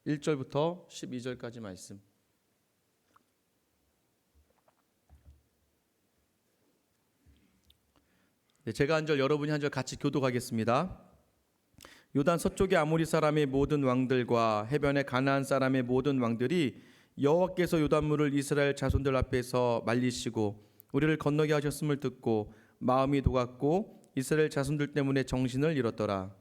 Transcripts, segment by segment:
1절부터 12절까지 말씀. 네, 제가 한 절 여러분이 한 절 같이 교독하겠습니다. 요단 서쪽의 아모리 사람의 모든 왕들과 해변의 가나안 사람의 모든 왕들이 여호와께서 요단물을 이스라엘 자손들 앞에서 말리시고 우리를 건너게 하셨음을 듣고 마음이 녹았고 이스라엘 자손들 때문에 정신을 잃었더라.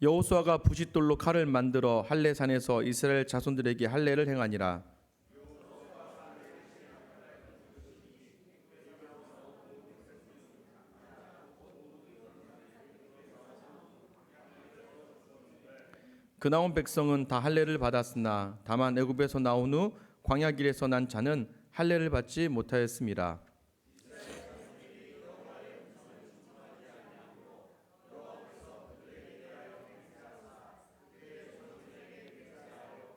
여호수아가 부싯돌로 칼을 만들어 할례산에서 이스라엘 자손들에게 할례를 행하니라. 그 나온 백성은 다 할례를 받았으나 다만 애굽에서 나온 후 광야 길에서 난 자는 할례를 받지 못하였습니다.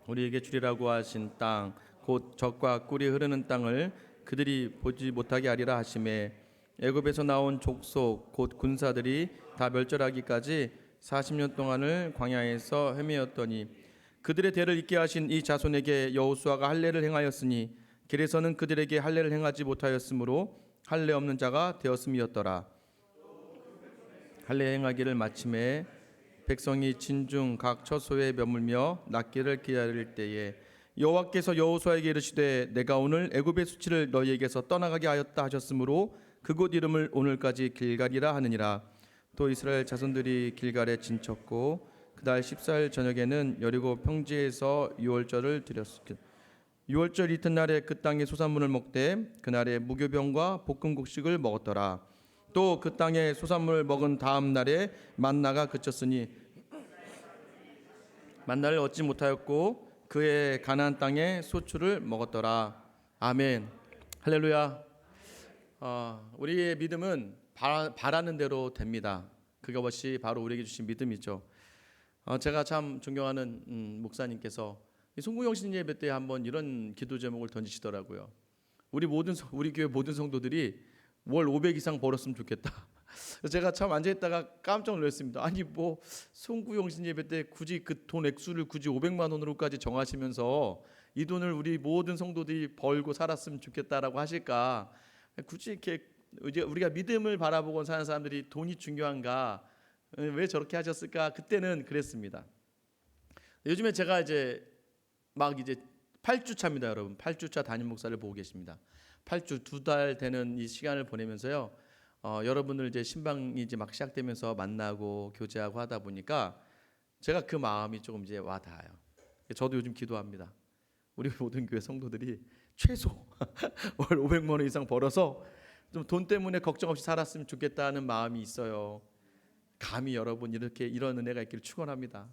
우리에게 주리라고 하신 땅 곧 젖과 꿀이 흐르는 땅을 그들이 보지 못하게 하리라 하시매 애굽에서 나온 족속 곧 군사들이 다 멸절하기까지 40년 동안을 광야에서 헤매었더니 그들의 대를 잇게 하신 이 자손에게 여호수아가 할례를 행하였으니 길에서는 그들에게 할례를 행하지 못하였으므로 할례 없는 자가 되었음이었더라. 할례 행하기를 마침에 백성이 진중 각 처소에 머물며 낫기를 기다릴 때에 여호와께서 여호수아에게 이르시되 내가 오늘 애굽의 수치를 너희에게서 떠나가게 하였다 하셨으므로 그곳 이름을 오늘까지 길갈이라 하느니라. 또 이스라엘 자손들이 길갈에 진쳤고 그달 14일 저녁에는 여리고 평지에서 유월절을 드렸으니 유월절 이튿날에 그 땅의 소산물을 먹되 그날에 무교병과 볶음 곡식을 먹었더라. 또 그 땅의 소산물을 먹은 다음 날에 만나가 그쳤으니 만나를 얻지 못하였고 그의 가나안 땅에 소출을 먹었더라. 아멘. 할렐루야. 우리의 믿음은 바라는 대로 됩니다. 그것이 바로 우리에게 주신 믿음이죠. 제가 참 존경하는 목사님께서 송구영신 예배 때 한번 이런 기도 제목을 던지시더라고요. 우리 교회 모든 성도들이 월 500 이상 벌었으면 좋겠다. 제가 참 앉아있다가 깜짝 놀랐습니다. 아니 뭐 송구영신 예배 때 굳이 그 돈 액수를 굳이 500만 원으로까지 정하시면서 이 돈을 우리 모든 성도들이 벌고 살았으면 좋겠다라고 하실까? 굳이 이렇게 우리가 믿음을 바라보고 사는 사람들이 돈이 중요한가? 왜 저렇게 하셨을까? 그때는 그랬습니다. 요즘에 제가 이제 8주 차입니다, 여러분. 8주 차 담임 목사를 보고 계십니다. 8주 2달 되는 이 시간을 보내면서요. 여러분들 이제 신방이 이제 막 시작되면서 만나고 교제하고 하다 보니까 제가 그 마음이 조금 이제 와 닿아요. 저도 요즘 기도합니다. 우리 모든 교회 성도들이 최소 월 500만 원 이상 벌어서 좀 돈 때문에 걱정 없이 살았으면 좋겠다는 마음이 있어요. 감히 여러분 이런 은혜가 있기를 축원합니다.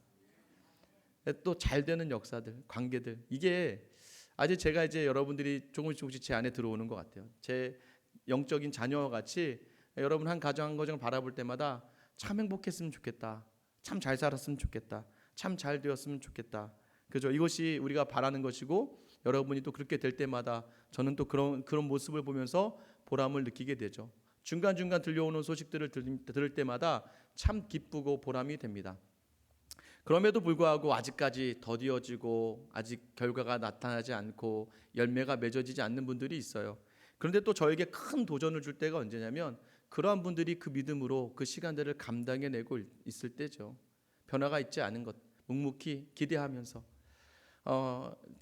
또 잘 되는 역사들, 관계들 이게 아직 제가 이제 여러분들이 조금씩 제 안에 들어오는 것 같아요. 제 영적인 자녀와 같이 여러분 한 가정 한 가정을 바라볼 때마다 참 행복했으면 좋겠다. 참 잘 살았으면 좋겠다. 참 잘 되었으면 좋겠다. 그죠? 이것이 우리가 바라는 것이고 여러분이 또 그렇게 될 때마다 저는 또 그런 모습을 보면서 보람을 느끼게 되죠. 중간중간 들려오는 소식들을 들을 때마다 참 기쁘고 보람이 됩니다. 그럼에도 불구하고 아직까지 더디어지고 아직 결과가 나타나지 않고 열매가 맺어지지 않는 분들이 있어요. 그런데 또 저에게 큰 도전을 줄 때가 언제냐면 그러한 분들이 그 믿음으로 그 시간들을 감당해내고 있을 때죠. 변화가 있지 않은 것 묵묵히 기대하면서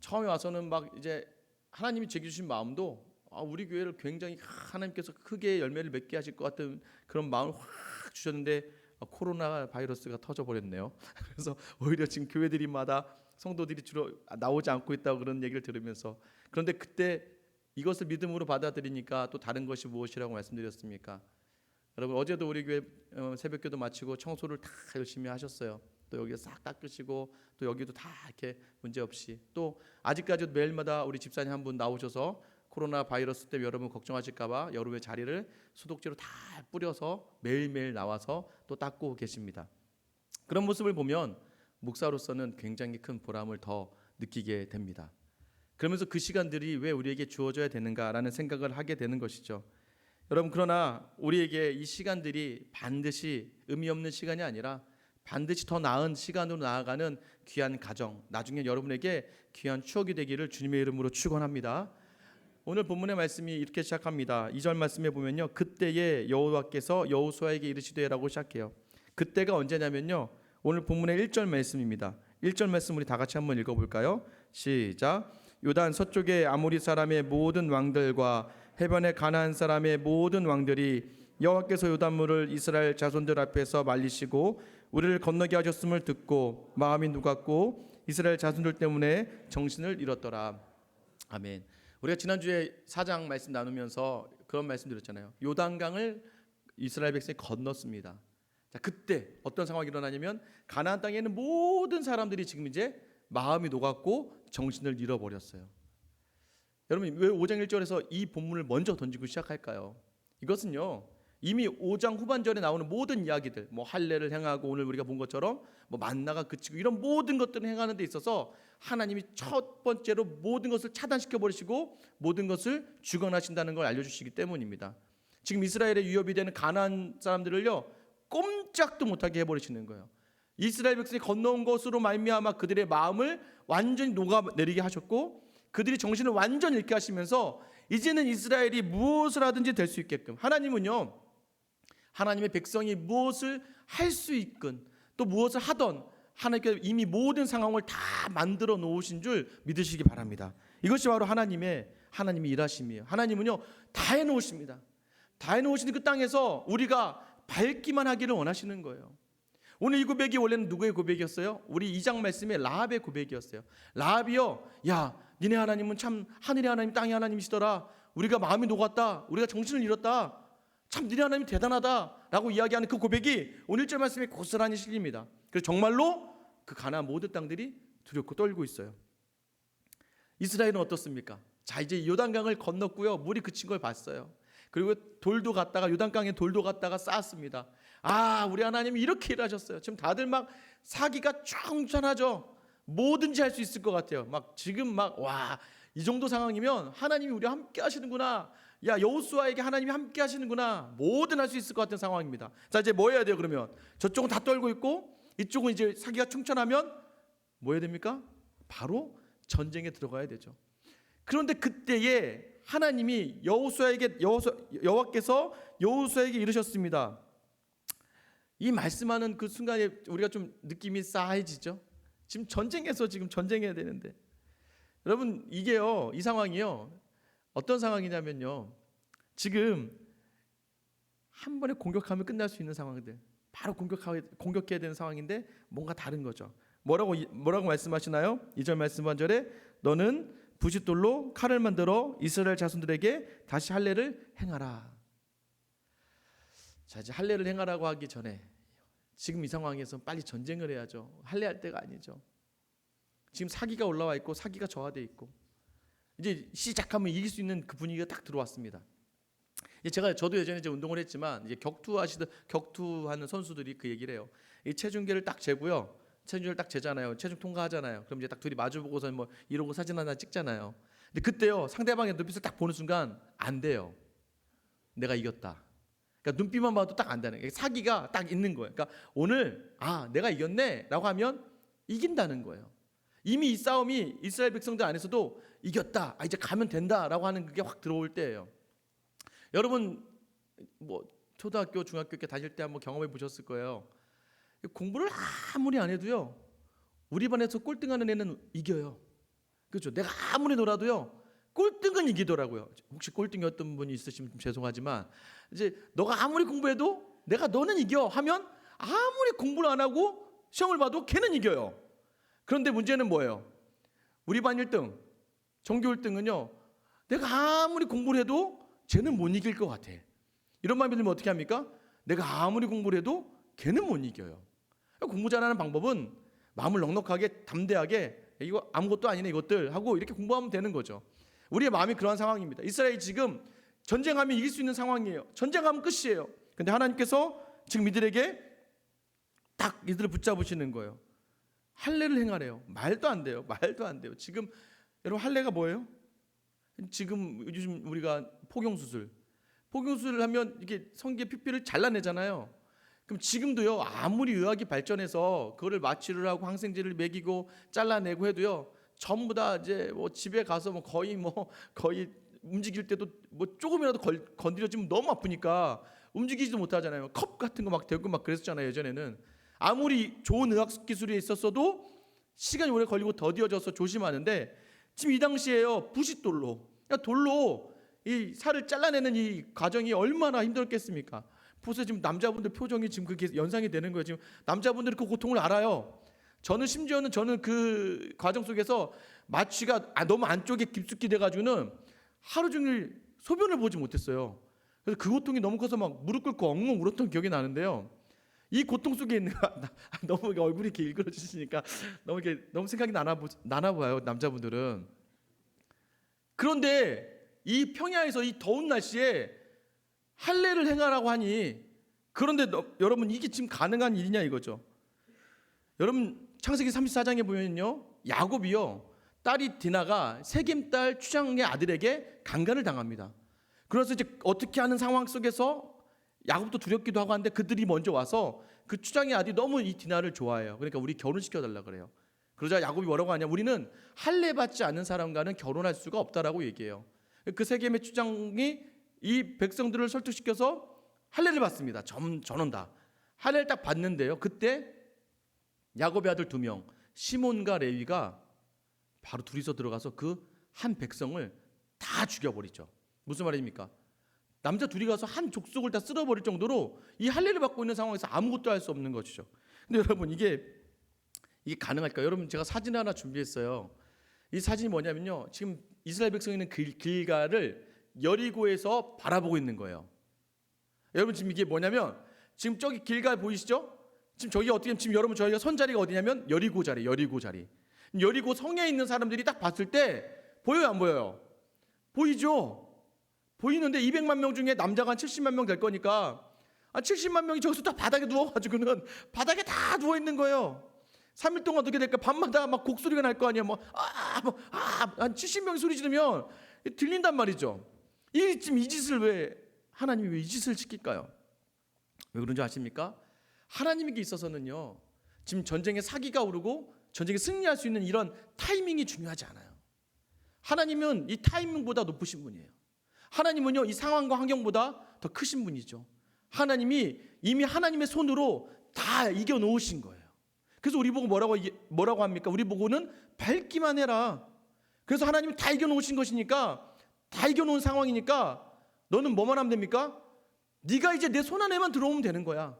처음에 와서는 막 이제 하나님이 제게 주신 마음도 우리 교회를 굉장히 하나님께서 크게 열매를 맺게 하실 것 같은 그런 마음을 확 주셨는데 코로나 바이러스가 터져버렸네요. 그래서 오히려 지금 교회들이마다 성도들이 주로 나오지 않고 있다고 그런 얘기를 들으면서 그런데 그때 이것을 믿음으로 받아들이니까 또 다른 것이 무엇이라고 말씀드렸습니까? 여러분 어제도 우리 교회 새벽기도 마치고 청소를 다 열심히 하셨어요. 또 여기 싹 닦으시고 또 여기도 다 이렇게 문제 없이 또 아직까지도 매일마다 우리 집사님 한 분 나오셔서 코로나 바이러스 때문에 여러분 걱정하실까봐 여러분의 자리를 소독제로 다 뿌려서 매일매일 나와서 또 닦고 계십니다. 그런 모습을 보면 목사로서는 굉장히 큰 보람을 더 느끼게 됩니다. 그러면서 그 시간들이 왜 우리에게 주어져야 되는가라는 생각을 하게 되는 것이죠. 여러분, 그러나 우리에게 이 시간들이 반드시 의미 없는 시간이 아니라 반드시 더 나은 시간으로 나아가는 귀한 가정, 나중에 여러분에게 귀한 추억이 되기를 주님의 이름으로 축원합니다. 오늘 본문의 말씀이 이렇게 시작합니다. 2절 말씀에 보면요, 그때에 여호와께서 여호수아에게 이르시되라고 시작해요. 그때가 언제냐면요, 오늘 본문의 1절 말씀입니다. 1절 말씀 우리 다 같이 한번 읽어볼까요? 시작. 요단 서쪽의 아모리 사람의 모든 왕들과 해변의 가나안 사람의 모든 왕들이 여호와께서 요단물을 이스라엘 자손들 앞에서 말리시고 우리를 건너게 하셨음을 듣고 마음이 녹았고 이스라엘 자손들 때문에 정신을 잃었더라. 아멘. 우리가 지난주에 4장 말씀 나누면서 그런 말씀 드렸잖아요. 요단강을 이스라엘 백성이 건넜습니다. 자, 그때 어떤 상황이 일어나냐면 가나안 땅에 있는 모든 사람들이 지금 이제 마음이 녹았고 정신을 잃어버렸어요. 여러분, 왜 5장 1절에서 이 본문을 먼저 던지고 시작할까요? 이것은요, 이미 5장 후반절에 나오는 모든 이야기들, 뭐 할례를 행하고 오늘 우리가 본 것처럼 뭐 만나가 그치고 이런 모든 것들을 행하는 데 있어서 하나님이 첫 번째로 모든 것을 차단시켜 버리시고 모든 것을 주관하신다는 걸 알려주시기 때문입니다. 지금 이스라엘의 위협이 되는 가나안 사람들을요, 꼼짝도 못하게 해버리시는 거예요. 이스라엘 백성이 건너온 것으로 말미암아 그들의 마음을 완전히 녹아내리게 하셨고 그들이 정신을 완전히 잃게 하시면서 이제는 이스라엘이 무엇을 하든지 될 수 있게끔, 하나님은요, 하나님의 백성이 무엇을 할 수 있건 또 무엇을 하던 하나님께서 이미 모든 상황을 다 만들어 놓으신 줄 믿으시기 바랍니다. 이것이 바로 하나님의 일하심이에요. 하나님은요, 다 해놓으십니다. 다 해놓으신 그 땅에서 우리가 밟기만 하기를 원하시는 거예요. 오늘 이 고백이 원래는 누구의 고백이었어요? 우리 2장 말씀에 라합의 고백이었어요. 라합이요, 야, 니네 하나님은 참 하늘의 하나님 땅의 하나님이시더라. 우리가 마음이 녹았다. 우리가 정신을 잃었다. 참 니네 하나님이 대단하다 라고 이야기하는 그 고백이 오늘 1절 말씀에 고스란히 실립니다. 그래서 정말로 그 가나안 모든 땅들이 두렵고 떨고 있어요. 이스라엘은 어떻습니까? 자, 이제 요단강을 건넜고요, 물이 그친 걸 봤어요. 그리고 돌도 갔다가 요단강에 돌도 갔다가 쌓았습니다. 아, 우리 하나님이 이렇게 일하셨어요. 지금 다들 막 사기가 충천하죠. 뭐든지 할 수 있을 것 같아요. 막 지금 막 와, 이 정도 상황이면 하나님이 우리와 함께 하시는구나. 야, 여호수아에게 하나님이 함께 하시는구나. 뭐든 할 수 있을 것 같은 상황입니다. 자, 이제 뭐 해야 돼요? 그러면 저쪽은 다 떨고 있고 이쪽은 이제 사기가 충천하면 뭐 해야 됩니까? 바로 전쟁에 들어가야 되죠. 그런데 그때에 하나님이 여호와께서 여호수아에게 이르셨습니다. 이 말씀하는 그 순간에 우리가 좀 느낌이 싸해지죠. 지금 전쟁에서 지금 전쟁해야 되는데, 여러분, 이게요, 이 상황이요, 어떤 상황이냐면요, 지금 한 번에 공격하면 끝날 수 있는 상황들, 바로 공격해야 되는 상황인데 뭔가 다른 거죠. 뭐라고 말씀하시나요? 2절 말씀 1절에 너는 부싯돌로 칼을 만들어 이스라엘 자손들에게 다시 할례를 행하라. 자, 이제 할례를 행하라고 하기 전에 지금 이 상황에서 빨리 전쟁을 해야죠. 할례할 때가 아니죠. 지금 사기가 올라와 있고 사기가 저하돼 있고 이제 시작하면 이길 수 있는 그 분위기가 딱 들어왔습니다. 저도 예전에 이제 운동을 했지만 이제 격투하는 선수들이 그 얘기를 해요. 이 체중계를 딱 재고요. 체중을 딱 재잖아요. 체중 통과하잖아요. 그럼 이제 딱 둘이 마주 보고서 뭐 이러고 사진 하나 찍잖아요. 근데 그때요, 상대방의 눈빛을 딱 보는 순간 안 돼요. 내가 이겼다. 그러니까 눈빛만 봐도 딱 안다는 거예요. 사기가 딱 있는 거예요. 그러니까 오늘 내가 이겼네라고 하면 이긴다는 거예요. 이미 이 싸움이 이스라엘 백성들 안에서도 이겼다. 이제 가면 된다라고 하는 그게 확 들어올 때예요. 여러분, 뭐 초등학교, 중학교 때 다닐 때 한번 경험해 보셨을 거예요. 공부를 아무리 안 해도요, 우리 반에서 꼴등하는 애는 이겨요. 그렇죠? 내가 아무리 놀아도요, 꼴등은 이기더라고요. 혹시 꼴등이었던 분이 있으시면 죄송하지만 이제 너가 아무리 공부해도 너는 이겨 하면 아무리 공부를 안 하고 시험을 봐도 걔는 이겨요. 그런데 문제는 뭐예요? 우리 반 1등, 전교 1등은요, 내가 아무리 공부를 해도 쟤는 못 이길 것 같아. 이런 마음이 들면 어떻게 합니까? 내가 아무리 공부를 해도 걔는 못 이겨요. 공부 잘하는 방법은 마음을 넉넉하게 담대하게 이거 아무것도 아니네 이것들 하고 이렇게 공부하면 되는 거죠. 우리의 마음이 그러한 상황입니다. 이스라엘이 지금 전쟁하면 이길 수 있는 상황이에요. 전쟁하면 끝이에요. 근데 하나님께서 지금 이들에게 딱 이들을 붙잡으시는 거예요. 할례를 행하래요. 말도 안 돼요. 지금 여러분, 할례가 뭐예요? 지금 요즘 우리가 포경수술, 포경수술을 하면 이게 성기의 피피를 잘라내잖아요. 그럼 지금도요, 아무리 의학이 발전해서 그거를 마취를 하고 항생제를 먹이고 잘라내고 해도요, 전부 다 이제 뭐 집에 가서 뭐 거의 움직일 때도 뭐 조금이라도 건드려지면 너무 아프니까 움직이지도 못하잖아요. 컵 같은 거 막 대고 막 그랬었잖아요, 예전에는. 아무리 좋은 의학 기술이 있었어도 시간이 오래 걸리고 더디어져서 조심하는데, 지금 이 당시에요, 부싯돌로, 돌로 이 살을 잘라내는 이 과정이 얼마나 힘들었겠습니까? 보세요, 지금 남자분들 표정이 지금 그게 연상이 되는 거예요. 지금 남자분들이 그 고통을 알아요. 저는 그 과정 속에서 마취가 너무 안쪽에 깊숙이 돼가지고는 하루 종일 소변을 보지 못했어요. 그래서 그 고통이 너무 커서 막 무릎 꿇고 엉엉 울었던 기억이 나는데요. 이 고통 속에 있는 너무 얼굴이 이렇게 일그러지시니까 너무 생각이 나나 봐요, 남자분들은. 그런데 이 평야에서 이 더운 날씨에 할례를 행하라고 하니, 그런데 여러분 이게 지금 가능한 일이냐 이거죠. 여러분 창세기 34장에 보면요, 야곱이요, 딸이 디나가 세겜딸 추장의 아들에게 강간을 당합니다. 그래서 이제 어떻게 하는 상황 속에서 야곱도 두렵기도 하고 하는데 그들이 먼저 와서 그 추장의 아들이 너무 이 디나를 좋아해요. 그러니까 우리 결혼시켜 달라 그래요. 그러자 야곱이 뭐라고 하냐, 우리는 할례 받지 않은 사람과는 결혼할 수가 없다라고 얘기해요. 그 세겜의 추장이 이 백성들을 설득시켜서 할례를 받습니다. 전원다. 할례를 딱 받는데요, 그때 야곱의 아들 2명, 시몬과 레위가 바로 둘이서 들어가서 그 한 백성을 다 죽여버리죠. 무슨 말입니까? 남자 둘이 가서 한 족속을 다 쓸어버릴 정도로 이 할례를 받고 있는 상황에서 아무것도 할 수 없는 것이죠. 근데 여러분 이게 가능할까요? 여러분 제가 사진 하나 준비했어요. 이 사진이 뭐냐면요, 지금 이스라엘 백성이 있는 길갈을 여리고에서 바라보고 있는 거예요. 여러분 지금 이게 뭐냐면, 지금 저기 길갈 보이시죠? 지금 저기 어떻게, 지금 여러분 저희가 선 자리가 어디냐면 여리고 자리. 여리고 성에 있는 사람들이 딱 봤을 때 보여요, 안 보여요? 보이죠? 보이는데 200만 명 중에 남자가 한 70만 명 될 거니까 70만 명이 저기서 딱 바닥에 누워가지고는 바닥에 다 누워 있는 거예요. 3일 동안 어떻게 될까? 밤마다 막 곡소리가 날 거 아니에요. 한 70명이 소리 지르면 들린단 말이죠. 지금 이 짓을 하나님이 왜 이 짓을 시킬까요? 왜 그런지 아십니까? 하나님에게 있어서는요, 지금 전쟁에 사기가 오르고 전쟁에 승리할 수 있는 이런 타이밍이 중요하지 않아요. 하나님은 이 타이밍보다 높으신 분이에요. 하나님은요, 이 상황과 환경보다 더 크신 분이죠. 하나님이 이미 하나님의 손으로 다 이겨놓으신 거예요. 그래서 우리 보고 뭐라고 합니까? 우리 보고는 밟기만 해라. 그래서 하나님이 다 이겨놓으신 것이니까, 다 이겨놓은 상황이니까 너는 뭐만 하면 됩니까? 네가 이제 내 손 안에만 들어오면 되는 거야.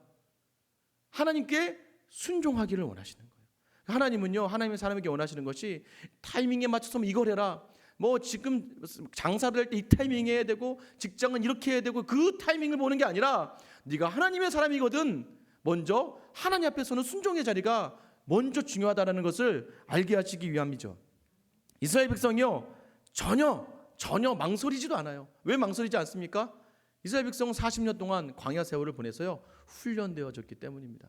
하나님께 순종하기를 원하시는 거예요. 하나님은요, 하나님의 사람에게 원하시는 것이 타이밍에 맞춰서 이걸 해라, 뭐 지금 장사를 할 때 이 타이밍에 해야 되고 직장은 이렇게 해야 되고, 그 타이밍을 보는 게 아니라 네가 하나님의 사람이거든, 먼저 하나님 앞에서는 순종의 자리가 먼저 중요하다는 것을 알게 하시기 위함이죠. 이스라엘 백성이요, 전혀 망설이지도 않아요. 왜 망설이지 않습니까? 이스라엘 백성은 40년 동안 광야 세월을 보내서요, 훈련되어졌기 때문입니다.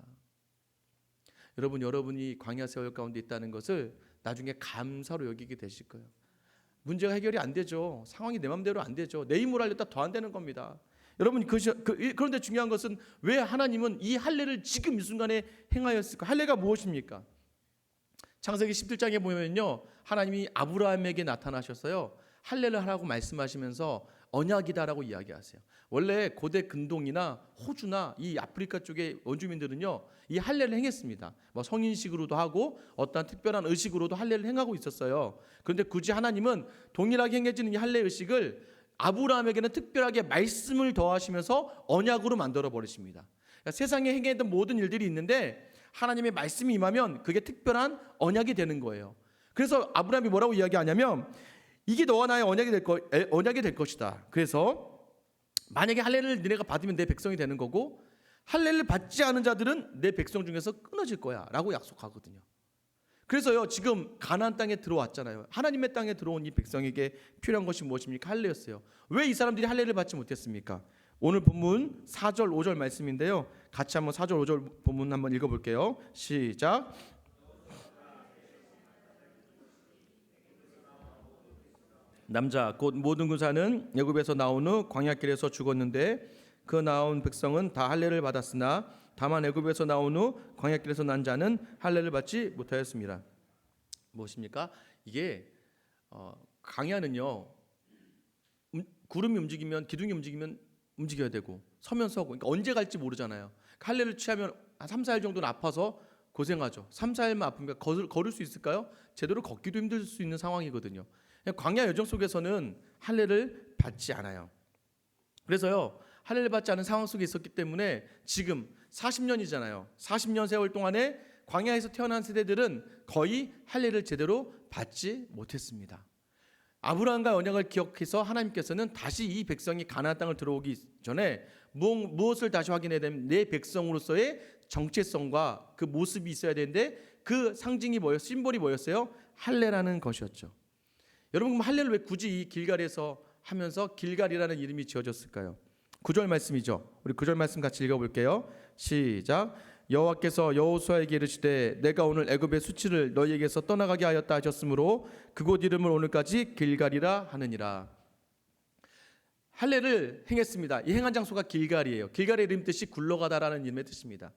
여러분이 광야 세월 가운데 있다는 것을 나중에 감사로 여기게 되실 거예요. 문제가 해결이 안 되죠. 상황이 내 마음대로 안 되죠. 내 힘으로 하려다 더 안 되는 겁니다. 여러분 그런데 중요한 것은 왜 하나님은 이 할례를 지금 이 순간에 행하였을까? 할례가 무엇입니까? 창세기 17장에 보면요, 하나님이 아브라함에게 나타나셨어요. 할례를 하라고 말씀하시면서 언약이다라고 이야기하세요. 원래 고대 근동이나 호주나 이 아프리카 쪽의 원주민들은요, 이 할례를 행했습니다. 뭐 성인식으로도 하고 어떠한 특별한 의식으로도 할례를 행하고 있었어요. 그런데 굳이 하나님은 동일하게 행해지는 이 할례 의식을 아브라함에게는 특별하게 말씀을 더하시면서 언약으로 만들어 버리십니다. 그러니까 세상에 행했던 모든 일들이 있는데 하나님의 말씀이 임하면 그게 특별한 언약이 되는 거예요. 그래서 아브라함이 뭐라고 이야기하냐면, 이게 너와 나의 언약이 될 것이다. 그래서 만약에 할례를 너네가 받으면 내 백성이 되는 거고, 할례를 받지 않은 자들은 내 백성 중에서 끊어질 거야 라고 약속하거든요. 그래서요, 지금 가나안 땅에 들어왔잖아요. 하나님의 땅에 들어온 이 백성에게 필요한 것이 무엇입니까? 할례였어요. 왜 이 사람들이 할례를 받지 못했습니까? 오늘 본문 4절 5절 말씀인데요, 같이 한번 4절 5절 본문 한번 읽어볼게요. 시작. 남자 곧 모든 군사는 애굽에서 나온 후 광야길에서 죽었는데 그 나온 백성은 다 할례를 받았으나 다만 애굽에서 나온 후 광야길에서 난 자는 할례를 받지 못하였습니다. 무엇입니까? 이게 광야는요, 구름이 움직이면, 기둥이 움직이면 움직여야 되고 서면 서고, 그러니까 언제 갈지 모르잖아요. 할례를 취하면 한 3, 4일 정도는 아파서 고생하죠. 3, 4일만 아프면 걸을 수 있을까요? 제대로 걷기도 힘들 수 있는 상황이거든요. 광야 여정 속에서는 할례를 받지 않아요. 그래서요, 할례를 받지 않은 상황 속에 있었기 때문에 지금 40년이잖아요. 40년 세월 동안에 광야에서 태어난 세대들은 거의 할례를 제대로 받지 못했습니다. 아브라함과 언약을 기억해서 하나님께서는 다시 이 백성이 가나안 땅을 들어오기 전에 무엇을 다시 확인해야 되면 내 백성으로서의 정체성과 그 모습이 있어야 되는데 그 상징이 뭐였어요? 심볼이 뭐였어요? 할례라는 것이었죠. 여러분, 그럼 할례를 왜 굳이 이 길갈에서 하면서 길갈이라는 이름이 지어졌을까요? 9절 말씀이죠. 우리 9절 말씀 같이 읽어볼게요. 시작. 여호와께서 여호수아에게 이르시되 내가 오늘 애굽의 수치를 너희에게서 떠나가게 하였다 하셨으므로 그곳 이름을 오늘까지 길갈이라 하느니라. 할례를 행했습니다. 이 행한 장소가 길갈이에요. 길갈의 이름 뜻이 굴러가다라는 이름의 뜻입니다.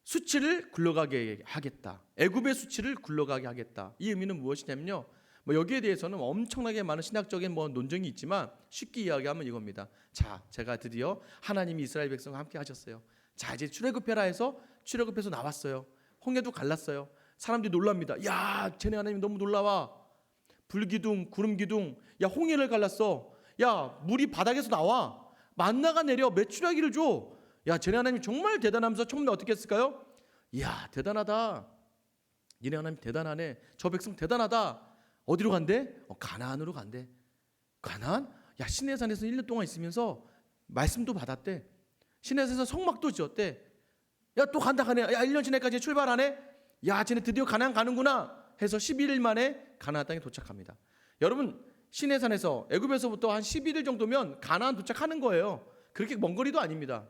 수치를 굴러가게 하겠다. 애굽의 수치를 굴러가게 하겠다. 이 의미는 무엇이냐면요, 여기에 대해서는 엄청나게 많은 신학적인 논쟁이 있지만 쉽게 이야기하면 이겁니다. 자, 제가 드디어 하나님이 이스라엘 백성과 함께 하셨어요. 자, 이제 출애굽해라 해서 출애굽해서 나왔어요. 홍해도 갈랐어요. 사람들이 놀랍니다. 야, 쟤네 하나님 너무 놀라워. 불기둥, 구름기둥, 야, 홍해를 갈랐어. 야, 물이 바닥에서 나와. 만나가 내려. 메추라기를 줘. 야, 쟤네 하나님 정말 대단하면서 처음에 어떻게 했을까요? 이야, 대단하다. 니네 하나님 대단하네. 저 백성 대단하다. 어디로 간대? 가나안으로 간대. 가나안? 야, 시내산에서 1년 동안 있으면서 말씀도 받았대. 시내산에서 성막도 지었대. 야, 또 간다 가네. 야, 1년 지내까지 출발하네. 야, 쟤네 드디어 가나안 가는구나 해서 11일 만에 가나안 땅에 도착합니다. 여러분, 시내산에서 애굽에서부터 한 11일 정도면 가나안 도착하는 거예요. 그렇게 먼 거리도 아닙니다.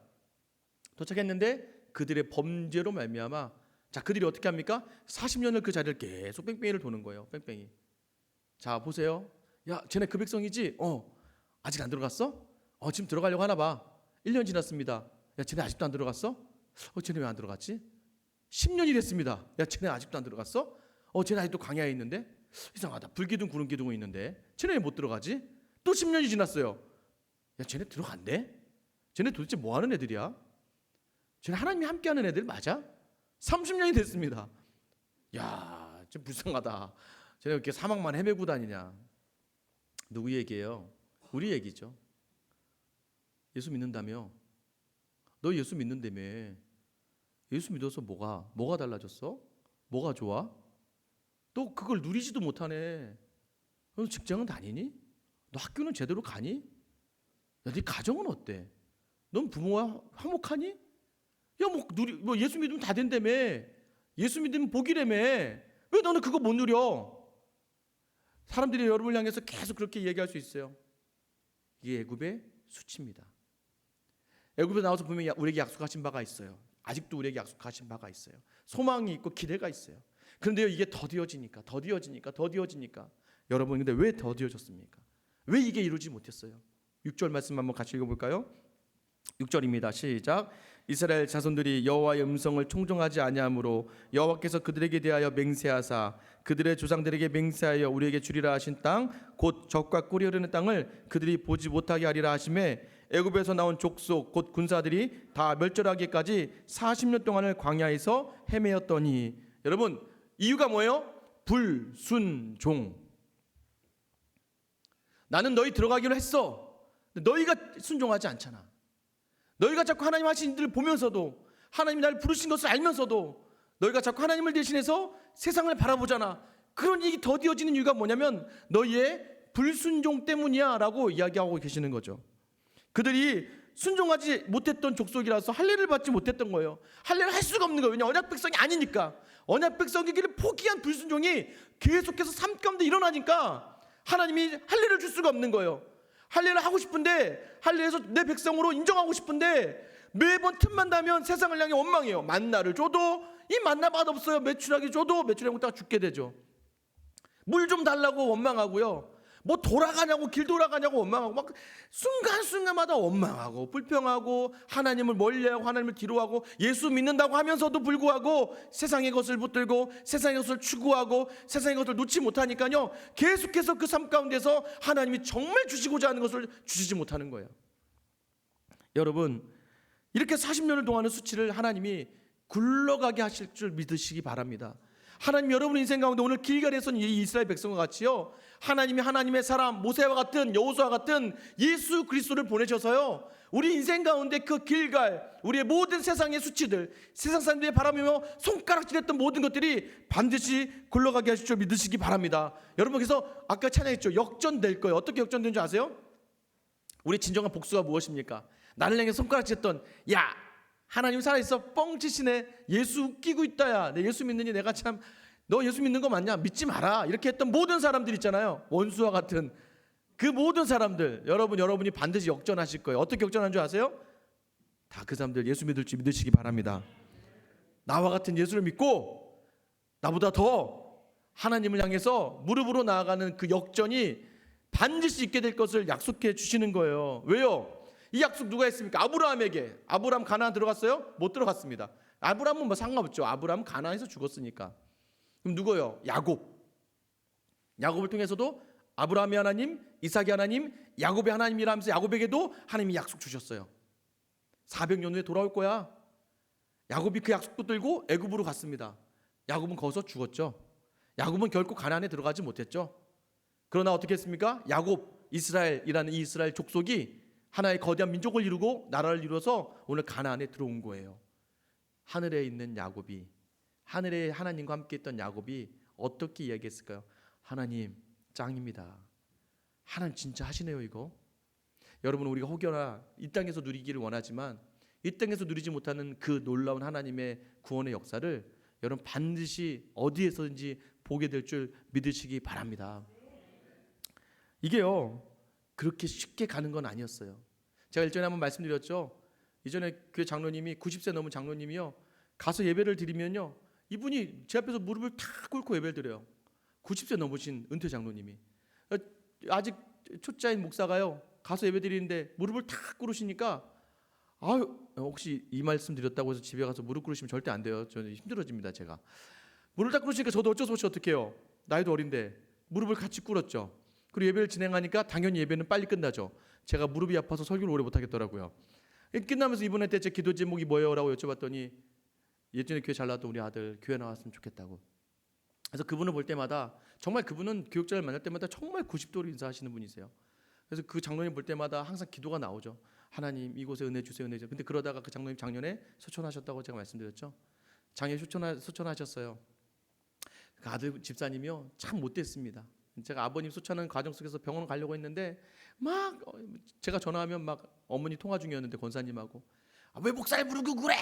도착했는데 그들의 범죄로 말미암아, 자, 그들이 어떻게 합니까? 40년을 그 자리를 계속 뺑뺑이를 도는 거예요. 뺑뺑이. 자, 보세요. 야, 쟤네 그 백성이지? 아직 안 들어갔어? 지금 들어가려고 하나 봐. 1년 지났습니다. 야, 쟤네 아직도 안 들어갔어? 쟤네 왜 안 들어갔지? 10년이 됐습니다. 야, 쟤네 아직도 안 들어갔어? 쟤네 아직도 광야에 있는데? 이상하다. 불기둥 구름기둥은 있는데 쟤네 왜 못 들어가지? 또 10년이 지났어요. 야, 쟤네 들어간대? 쟤네 도대체 뭐 하는 애들이야? 쟤네 하나님이 함께하는 애들 맞아? 30년이 됐습니다. 야, 좀 불쌍하다. 쟤네 이렇게 사막만 헤매고 다니냐? 누구 얘기예요? 우리 얘기죠. 예수 믿는다며? 너 예수 믿는다며? 예수 믿어서 뭐가 달라졌어? 뭐가 좋아? 너 그걸 누리지도 못하네. 너 직장은 다니니? 너 학교는 제대로 가니? 야, 네 가정은 어때? 넌 부모와 화목하니? 야, 예수 믿으면 다 된다며. 예수 믿으면 복이라며. 왜 너는 그거 못 누려? 사람들이 여러분을 향해서 계속 그렇게 얘기할 수 있어요. 이게 애굽의 수치입니다. 애굽에 나와서 보면 우리에게 약속하신 바가 있어요. 아직도 우리에게 약속하신 바가 있어요. 소망이 있고 기대가 있어요. 그런데요, 이게 더디어지니까 여러분, 근데 왜 더디어졌습니까? 왜 이게 이루지 못했어요? 6절 말씀 한번 같이 읽어볼까요? 6절입니다. 시작. 이스라엘 자손들이 여호와의 음성을 청종하지 아니하므로 여호와께서 그들에게 대하여 맹세하사 그들의 조상들에게 맹세하여 우리에게 주리라 하신 땅 곧 젖과 꿀이 흐르는 땅을 그들이 보지 못하게 하리라 하심에 애굽에서 나온 족속 곧 군사들이 다 멸절하기까지 40년 동안을 광야에서 헤매었더니, 여러분, 이유가 뭐예요? 불순종. 나는 너희 들어가기로 했어. 너희가 순종하지 않잖아. 너희가 자꾸 하나님 하신 일을 보면서도, 하나님이 나를 부르신 것을 알면서도 너희가 자꾸 하나님을 대신해서 세상을 바라보잖아. 그런 일이 더디어지는 이유가 뭐냐면 너희의 불순종 때문이야 라고 이야기하고 계시는 거죠. 그들이 순종하지 못했던 족속이라서 할례를 받지 못했던 거예요. 할례를 할 수가 없는 거예요. 왜냐하면 언약 백성이 아니니까. 언약 백성이기를 포기한 불순종이 계속해서 삶 가운데 일어나니까 하나님이 할례를 줄 수가 없는 거예요. 할례를 하고 싶은데, 할례해서 내 백성으로 인정하고 싶은데 매번 틈만 나면 세상을 향해 원망해요. 만나를 줘도 이 만나 맛없어요. 메추라기 줘도 메추라기 먹다가 죽게 되죠. 물 좀 달라고 원망하고요. 뭐 돌아가냐고, 길 돌아가냐고 원망하고, 막 순간순간마다 원망하고 불평하고 하나님을 멀리하고 하나님을 뒤로하고 예수 믿는다고 하면서도 불구하고 세상의 것을 붙들고 세상의 것을 추구하고 세상의 것을 놓지 못하니까요, 계속해서 그 삶 가운데서 하나님이 정말 주시고자 하는 것을 주시지 못하는 거예요. 여러분, 이렇게 40년을 동안의 수치를 하나님이 굴러가게 하실 줄 믿으시기 바랍니다. 하나님 여러분 인생 가운데 오늘 길갈에선 이 이스라엘 백성과 같이요, 하나님이 하나님의 사람 모세와 같은 여호수아와 같은 예수 그리스도를 보내셔서요, 우리 인생 가운데 그 길갈, 우리의 모든 세상의 수치들, 세상 사람들이 바라보며 손가락질했던 모든 것들이 반드시 굴러가게 하실 줄 믿으시기 바랍니다. 여러분, 그래서 아까 찬양했죠, 역전될 거예요. 어떻게 역전되는 줄 아세요? 우리 진정한 복수가 무엇입니까? 나를 향해 손가락질했던, 야 하나님 살아있어, 뻥치시네, 예수 웃기고 있다, 야 내 예수 믿느니 내가 참, 너 예수 믿는 거 맞냐, 믿지 마라, 이렇게 했던 모든 사람들 있잖아요. 원수와 같은 그 모든 사람들, 여러분이 반드시 역전하실 거예요. 어떻게 역전하는 줄 아세요? 다 그 사람들 예수 믿을지 믿으시기 바랍니다. 나와 같은 예수를 믿고 나보다 더 하나님을 향해서 무릎으로 나아가는 그 역전이 반드시 있게 될 것을 약속해 주시는 거예요. 왜요? 이 약속 누가 했습니까? 아브라함에게. 아브라함 가나안 들어갔어요? 못 들어갔습니다. 아브라함은 뭐 상관없죠. 아브라함 가나안에서 죽었으니까. 그럼 누구요? 야곱을 통해서도 아브라함의 하나님, 이삭의 하나님, 야곱의 하나님이라면서 야곱에게도 하나님이 약속 주셨어요. 400년 후에 돌아올 거야. 야곱이 그 약속 붙들고 애굽으로 갔습니다. 야곱은 거기서 죽었죠. 야곱은 결코 가나안에 들어가지 못했죠. 그러나 어떻게 했습니까? 야곱, 이스라엘이라는 이 이스라엘 족속이 하나의 거대한 민족을 이루고 나라를 이루어서 오늘 가나안에 들어온 거예요. 하늘에 있는 야곱이, 하늘에 하나님과 함께 있던 야곱이 어떻게 이야기했을까요? 하나님 짱입니다. 하나님 진짜 하시네요 이거. 여러분, 우리가 혹여나 이 땅에서 누리기를 원하지만 이 땅에서 누리지 못하는 그 놀라운 하나님의 구원의 역사를 여러분 반드시 어디에서든지 보게 될 줄 믿으시기 바랍니다. 이게요 그렇게 쉽게 가는 건 아니었어요. 제가 일전에 한번 말씀드렸죠. 이전에 교회 장로님이 90세 넘은 장로님이요, 가서 예배를 드리면요, 이분이 제 앞에서 무릎을 탁 꿇고 예배를 드려요. 90세 넘으신 은퇴 장로님이. 아직 초짜인 목사가요, 가서 예배 드리는데 무릎을 탁 꿇으시니까, 아유, 혹시 이 말씀 드렸다고 해서 집에 가서 무릎 꿇으시면 절대 안 돼요. 저는 힘들어집니다. 제가 무릎을 딱 꿇으시니까 저도 어쩔 수 없이 어떻게 해요, 나이도 어린데 무릎을 같이 꿇었죠. 그리고 예배를 진행하니까 당연히 예배는 빨리 끝나죠. 제가 무릎이 아파서 설교를 오래 못하겠더라고요. 끝나면서 이분한테 제 기도 제목이 뭐예요? 라고 여쭤봤더니 예전에 교회 잘 나왔던 우리 아들 교회 나왔으면 좋겠다고. 그래서 그분을 볼 때마다, 정말 그분은 교육자를 만날 때마다 정말 90도로 인사하시는 분이세요. 그래서 그 장로님 볼 때마다 항상 기도가 나오죠. 하나님 이곳에 은혜 주세요, 은혜 주세요. 근데 그러다가 그 장로님 작년에 소천하셨다고 제가 말씀드렸죠. 작년에 소천하셨어요. 그 아들 집사님이요 참 못됐습니다. 제가 아버님 소천하는 과정 속에서 병원 가려고 했는데 막 제가 전화하면 막 어머니 통화 중이었는데 권사님하고, 왜 목사를 부르고 그래?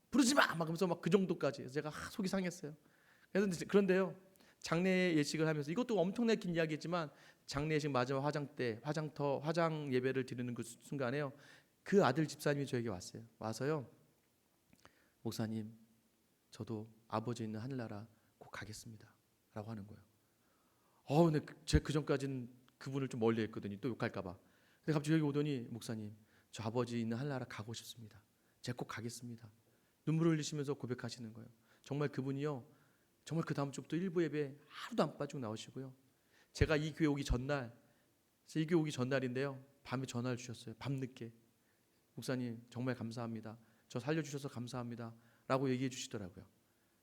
부르지 마! 막 그러면서 막 그 정도까지. 그래서 제가 속이 상했어요. 그런데요, 장례 예식을 하면서, 이것도 엄청나게 긴 이야기지만 장례 예식 마지막 화장 예배를 드리는 그 순간에요, 그 아들 집사님이 저에게 왔어요. 와서요, 목사님 저도 아버지 있는 하늘나라 꼭 가겠습니다 라고 하는 거예요. 근데 제가 그 전까지는 그분을 좀 멀리 했거든요. 또 욕할까봐. 근데 갑자기 여기 오더니, 목사님 저 아버지 있는 하늘나라 가고 싶습니다. 제가 꼭 가겠습니다. 눈물을 흘리시면서 고백하시는 거예요. 정말 그분이요, 정말 그 다음 주부터 일부 예배 하루도 안 빠지고 나오시고요. 제가 이 교회 오기 전날인데요, 밤에 전화를 주셨어요. 밤늦게. 목사님 정말 감사합니다. 저 살려주셔서 감사합니다 라고 얘기해 주시더라고요.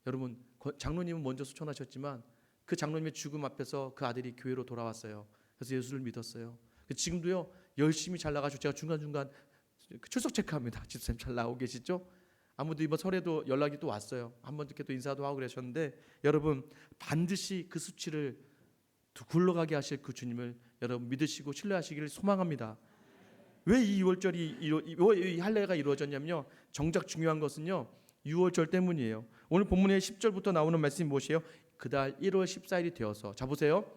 여러분, 장로님은 먼저 소천하셨지만 그 장로님의 죽음 앞에서 그 아들이 교회로 돌아왔어요. 그래서 예수를 믿었어요. 지금도요 열심히 잘 나가시고, 제가 중간중간 출석 체크합니다. 집사님 잘 나오고 계시죠? 아무도 이번 설에도 연락이 또 왔어요. 한번 이렇게 또 인사도 하고 그러셨는데, 여러분 반드시 그 수치를 굴러가게 하실 그 주님을 여러분 믿으시고 신뢰하시기를 소망합니다. 왜 이 6월절이 이 할례가 이루어졌냐면요, 정작 중요한 것은요 6월절 때문이에요. 오늘 본문의 10절부터 나오는 말씀이 무엇이에요? 그달 1월 14일이 되어서. 자 보세요.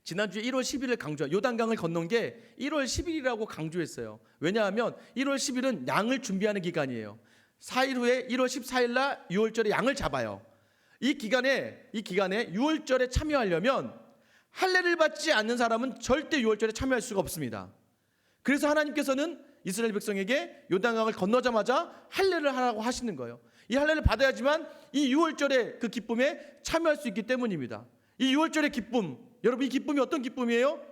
지난주에 1월 10일을 강조한, 요단강을 건넌 게 1월 10일이라고 강조했어요. 왜냐하면 1월 10일은 양을 준비하는 기간이에요. 4일 후에 1월 14일 날 6월절에 양을 잡아요. 이 기간에 6월절에 참여하려면 할례를 받지 않는 사람은 절대 유월절에 참여할 수가 없습니다. 그래서 하나님께서는 이스라엘 백성에게 요단강을 건너자마자 할례를 하라고 하시는 거예요. 이 할례를 받아야지만 이 유월절의 그 기쁨에 참여할 수 있기 때문입니다. 이 유월절의 기쁨, 여러분 이 기쁨이 어떤 기쁨이에요?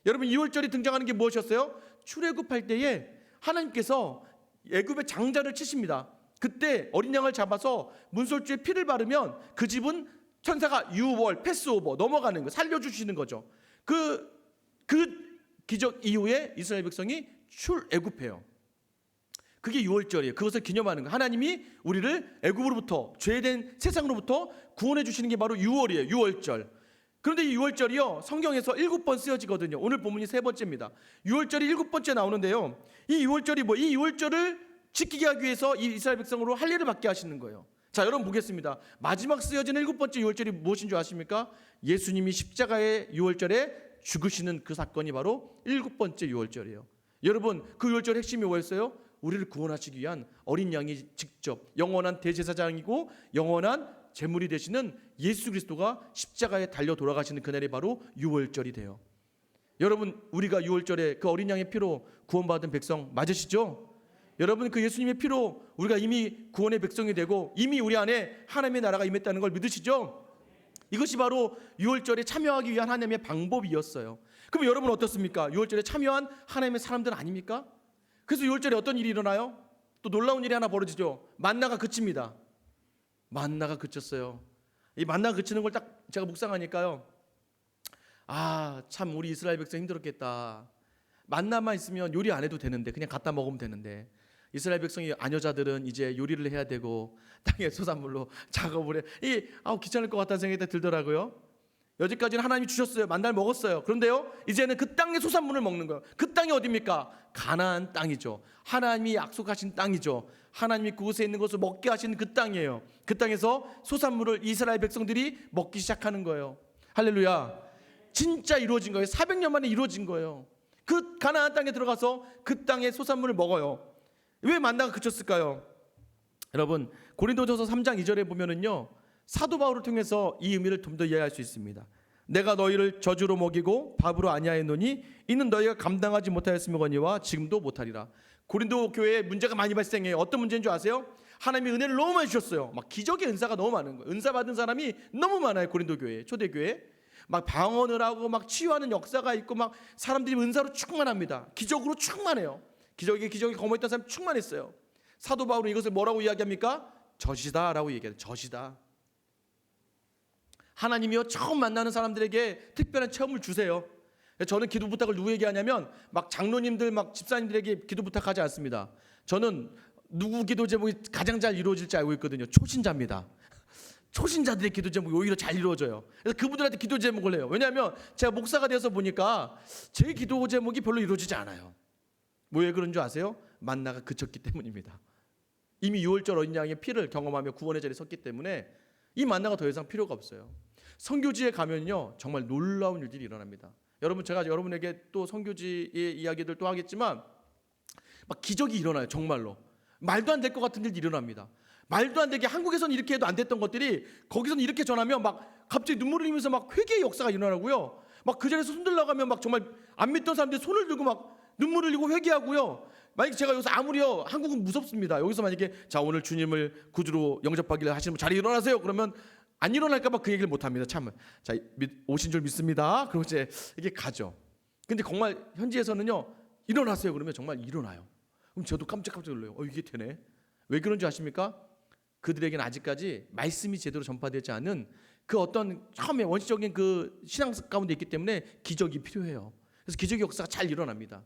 여러분 유월절이 등장하는 게 무엇이었어요? 출애굽할 때에 하나님께서 애굽의 장자를 치십니다. 그때 어린 양을 잡아서 문설주에 피를 바르면 그 집은 천사가 유월, 패스오버 넘어가는 거 살려주시는 거죠. 그 기적 이후에 이스라엘 백성이 출애굽해요. 그게 유월절이에요. 그것을 기념하는 거예요. 하나님이 우리를 애굽으로부터 죄된 세상으로부터 구원해 주시는 게 바로 유월이에요. 유월절. 그런데 이 유월절이요 성경에서 7번 쓰여지거든요. 오늘 본문이 3번째입니다. 유월절이 7번째 나오는데요. 이 유월절이 이 유월절을 지키게 하기 위해서 이 이스라엘 백성으로 할례를 받게 하시는 거예요. 자, 여러분 보겠습니다. 마지막 쓰여진 7번째 유월절이 무엇인 줄 아십니까? 예수님이 십자가의 유월절에 죽으시는 그 사건이 바로 7번째 유월절이에요. 여러분 그 유월절의 핵심이 뭐였어요? 우리를 구원하시기 위한 어린 양이 직접 영원한 대제사장이고 영원한 제물이 되시는 예수 그리스도가 십자가에 달려 돌아가시는 그날이 바로 유월절이 돼요. 여러분 우리가 유월절에 그 어린 양의 피로 구원받은 백성 맞으시죠? 여러분 그 예수님의 피로 우리가 이미 구원의 백성이 되고 이미 우리 안에 하나님의 나라가 임했다는 걸 믿으시죠? 이것이 바로 유월절에 참여하기 위한 하나님의 방법이었어요. 그럼 여러분 어떻습니까? 유월절에 참여한 하나님의 사람들 아닙니까? 그래서 유월절에 어떤 일이 일어나요? 또 놀라운 일이 하나 벌어지죠. 만나가 그칩니다. 만나가 그쳤어요. 이 만나가 그치는 걸 딱 제가 묵상하니까요, 아, 참 우리 이스라엘 백성 힘들었겠다. 만나만 있으면 요리 안 해도 되는데 그냥 갖다 먹으면 되는데 이스라엘 백성이 아녀자들은 이제 요리를 해야 되고 땅의 소산물로 작업을 해. 귀찮을 것 같다는 생각이 들더라고요. 여지까지는 하나님이 주셨어요. 만날 먹었어요. 그런데요 이제는 그 땅의 소산물을 먹는 거예요. 그 땅이 어디입니까? 가나안 땅이죠. 하나님이 약속하신 땅이죠. 하나님이 그곳에 있는 것을 먹게 하신 그 땅이에요. 그 땅에서 소산물을 이스라엘 백성들이 먹기 시작하는 거예요. 할렐루야. 진짜 이루어진 거예요. 400년 만에 이루어진 거예요. 그 가나안 땅에 들어가서 그 땅의 소산물을 먹어요. 왜 만나가 그쳤을까요? 여러분 고린도전서 3장 2절에 보면은요 사도 바울을 통해서 이 의미를 좀 더 이해할 수 있습니다. 내가 너희를 저주로 먹이고 밥으로 아니하였노니 이는 너희가 감당하지 못하였음이거니와 지금도 못하리라. 고린도 교회에 문제가 많이 발생해요. 어떤 문제인 줄 아세요? 하나님이 은혜를 너무 많이 주셨어요. 막 기적의 은사가 너무 많은 거예요. 은사 받은 사람이 너무 많아요. 고린도 교회, 초대교회. 막 방언을 하고 막 치유하는 역사가 있고 막 사람들이 은사로 충만합니다. 기적으로 충만해요. 기적이 거머했던 사람이 충만했어요. 사도 바울은 이것을 뭐라고 이야기합니까? 젖이다라고 얘기해요. 젖이다. 하나님이요 처음 만나는 사람들에게 특별한 체험을 주세요. 저는 기도 부탁을 누구에게 하냐면 막 장로님들 막 집사님들에게 기도 부탁하지 않습니다. 저는 누구 기도 제목이 가장 잘 이루어질지 알고 있거든요. 초신자입니다. 초신자들의 기도 제목이 오히려 잘 이루어져요. 그래서 그분들한테 기도 제목을 해요. 왜냐하면 제가 목사가 되어서 보니까 제 기도 제목이 별로 이루어지지 않아요. 왜 그런 줄 아세요? 만나가 그쳤기 때문입니다. 이미 유월절 어린 양의 피를 경험하며 구원의 자리에 섰기 때문에 이 만나가 더 이상 필요가 없어요. 선교지에 가면요 정말 놀라운 일들이 일어납니다. 여러분 제가 여러분에게 또 선교지의 이야기들 또 하겠지만 막 기적이 일어나요. 정말로 말도 안 될 것 같은 일이 일어납니다. 말도 안 되게 한국에서는 이렇게 해도 안 됐던 것들이 거기서는 이렇게 전하면 막 갑자기 눈물을 흘리면서 막 회개의 역사가 일어나고요. 막 그 자리에서 손 들러가면 막 정말 안 믿던 사람들이 손을 들고 막 눈물을 흘리고 회개하고요. 만약에 제가 여기서 아무리요 한국은 무섭습니다. 여기서 만약에 자 오늘 주님을 구주로 영접하기를 하시는 분 자리에 일어나세요. 그러면 안 일어날까봐 그 얘기를 못합니다. 참, 자 오신 줄 믿습니다. 그리고 이제 이게 가죠. 근데 정말 현지에서는요 일어나세요. 그러면 정말 일어나요. 그럼 저도 깜짝깜짝 놀라요. 이게 되네. 왜 그런지 아십니까? 그들에게는 아직까지 말씀이 제대로 전파되지 않은 그 어떤 처음에 원시적인 그 신앙 가운데 있기 때문에 기적이 필요해요. 그래서 기적의 역사가 잘 일어납니다.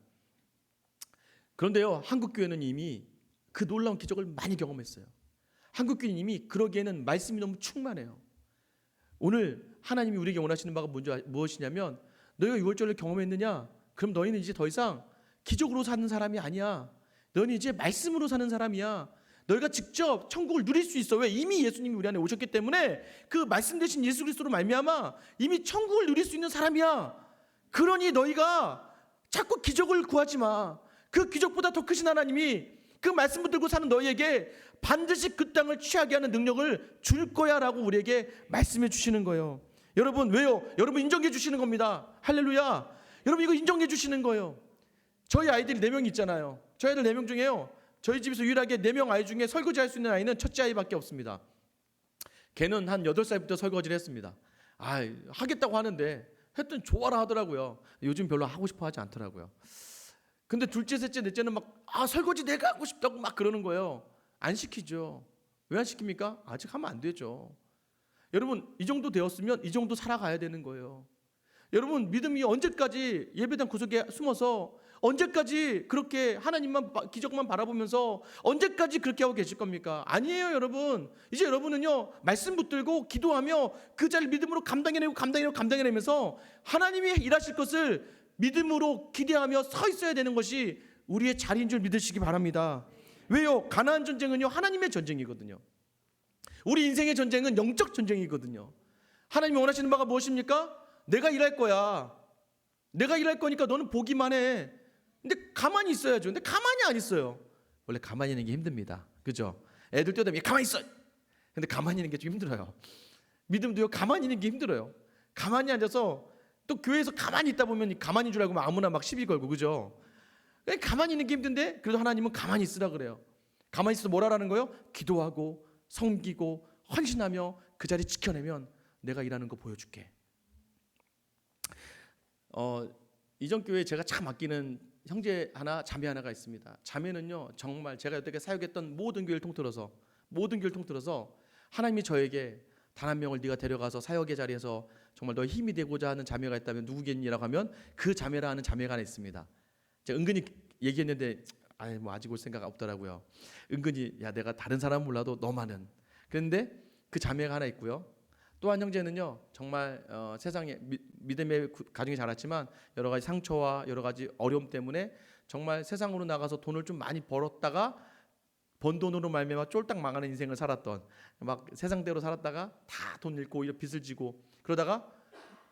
그런데요 한국 교회는 이미 그 놀라운 기적을 많이 경험했어요. 한국 교회는 이미 그러기에는 말씀이 너무 충만해요. 오늘 하나님이 우리에게 원하시는 바가 무엇이냐면 너희가 유월절을 경험했느냐? 그럼 너희는 이제 더 이상 기적으로 사는 사람이 아니야. 너희는 이제 말씀으로 사는 사람이야. 너희가 직접 천국을 누릴 수 있어. 왜? 이미 예수님이 우리 안에 오셨기 때문에 그 말씀 되신 예수 그리스도로 말미암아 이미 천국을 누릴 수 있는 사람이야. 그러니 너희가 자꾸 기적을 구하지 마. 그 기적보다 더 크신 하나님이 그 말씀 붙들고 사는 너희에게 반드시 그 땅을 취하게 하는 능력을 줄 거야 라고 우리에게 말씀해 주시는 거예요. 여러분 왜요? 여러분 인정해 주시는 겁니다. 할렐루야. 여러분 이거 인정해 주시는 거예요. 저희 아이들이 4명 있잖아요. 저희 아이들 4명 중에요, 저희 집에서 유일하게 4명 아이 중에 설거지 할 수 있는 아이는 첫째 아이밖에 없습니다. 걔는 한 8살부터 설거지를 했습니다. 하겠다고 하는데 했더니 좋아라 하더라고요. 요즘 별로 하고 싶어 하지 않더라고요. 근데 둘째, 셋째, 넷째는 막 설거지 내가 하고 싶다고 막 그러는 거예요. 안 시키죠. 왜 안 시킵니까? 아직 하면 안 되죠. 여러분 이 정도 되었으면 이 정도 살아가야 되는 거예요. 여러분 믿음이 언제까지 예배당 구석에 숨어서 언제까지 그렇게 하나님만 기적만 바라보면서 언제까지 그렇게 하고 계실 겁니까? 아니에요 여러분. 이제 여러분은요 말씀 붙들고 기도하며 그 자리를 믿음으로 감당해내면서 하나님이 일하실 것을 믿음으로 기대하며 서 있어야 되는 것이 우리의 자리인 줄 믿으시기 바랍니다. 왜요? 가나안 전쟁은요 하나님의 전쟁이거든요. 우리 인생의 전쟁은 영적 전쟁이거든요. 하나님이 원하시는 바가 무엇입니까? 내가 일할 거야. 내가 일할 거니까 너는 보기만 해. 근데 가만히 있어야죠. 근데 가만히 안 있어요. 원래 가만히 있는 게 힘듭니다. 그죠? 애들 뛰어다니면 가만히 있어. 근데 가만히 있는 게 좀 힘들어요. 믿음도요 가만히 있는 게 힘들어요. 가만히 앉아서 또 교회에서 가만히 있다 보면 가만히 줄 알고 아무나 막 시비 걸고, 그죠? 가만히 있는 게 힘든데 그래도 하나님은 가만히 있으라 그래요. 가만히 있어서 뭐라는 거예요? 기도하고 섬기고 헌신하며 그 자리 지켜내면 내가 일하는 거 보여줄게. 이전 교회에 제가 참 아끼는 형제 하나, 자매 하나가 있습니다. 자매는요 정말 제가 여태까지 사역했던 모든 교회를 통틀어서 하나님이 저에게 단 한 명을 네가 데려가서 사역의 자리에서 정말 너의 힘이 되고자 하는 자매가 있다면 누구겠니라고 하면 그 자매라 하는 자매가 하나 있습니다. 제가 은근히 얘기했는데 아직 올 생각 없더라고요. 은근히 내가 다른 사람은 몰라도 너만은. 그런데 그 자매가 하나 있고요. 또 한 형제는요 정말 세상에 믿음의 가정에 자랐지만 여러 가지 상처와 여러 가지 어려움 때문에 정말 세상으로 나가서 돈을 좀 많이 벌었다가 번 돈으로 말미암아 쫄딱 망하는 인생을 살았던, 막 세상대로 살았다가 다 돈 잃고 오히려 빚을 지고 그러다가